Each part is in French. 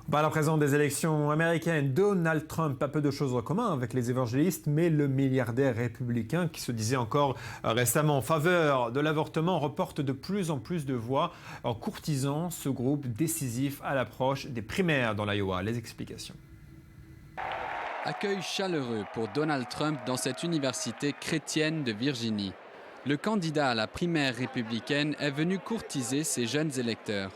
On parle à présent des élections américaines. Donald Trump a peu de choses en commun avec les évangélistes, mais le milliardaire républicain qui se disait encore récemment en faveur de l'avortement reporte de plus en plus de voix en courtisant ce groupe décisif à l'approche des primaires dans l'Iowa. Les explications. Accueil chaleureux pour Donald Trump dans cette université chrétienne de Virginie. Le candidat à la primaire républicaine est venu courtiser ses jeunes électeurs.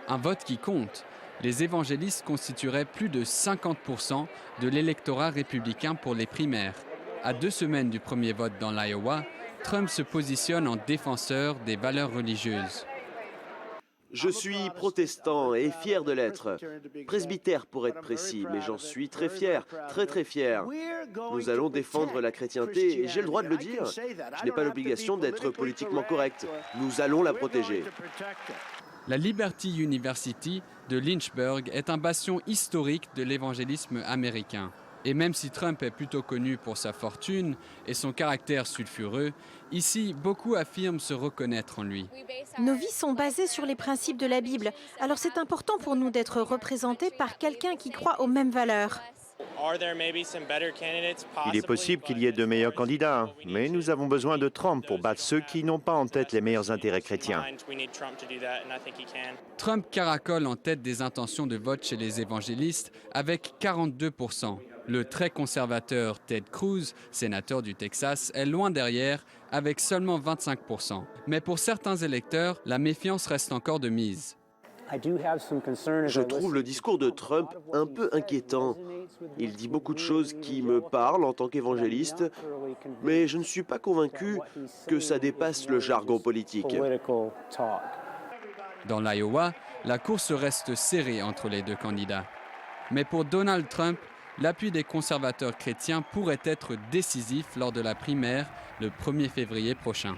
Un vote qui compte. Les évangélistes constitueraient plus de 50% de l'électorat républicain pour les primaires. À 2 semaines du premier vote dans l'Iowa, Trump se positionne en défenseur des valeurs religieuses. Je suis protestant et fier de l'être. Presbytère pour être précis, mais j'en suis très fier, très fier. Nous allons défendre la chrétienté et j'ai le droit de le dire. Je n'ai pas l'obligation d'être politiquement correct. Nous allons la protéger. La Liberty University de Lynchburg est un bastion historique de l'évangélisme américain. Et même si Trump est plutôt connu pour sa fortune et son caractère sulfureux, ici, beaucoup affirment se reconnaître en lui. Nos vies sont basées sur les principes de la Bible. Alors c'est important pour nous d'être représentés par quelqu'un qui croit aux mêmes valeurs. Il est possible qu'il y ait de meilleurs candidats, mais nous avons besoin de Trump pour battre ceux qui n'ont pas en tête les meilleurs intérêts chrétiens. Trump caracole en tête des intentions de vote chez les évangélistes avec 42%. Le très conservateur Ted Cruz, sénateur du Texas, est loin derrière avec seulement 25%. Mais pour certains électeurs, la méfiance reste encore de mise. Je trouve le discours de Trump un peu inquiétant. Il dit beaucoup de choses qui me parlent en tant qu'évangéliste, mais je ne suis pas convaincu que ça dépasse le jargon politique. Dans l'Iowa, la course reste serrée entre les deux candidats. Mais pour Donald Trump, l'appui des conservateurs chrétiens pourrait être décisif lors de la primaire le 1er février prochain.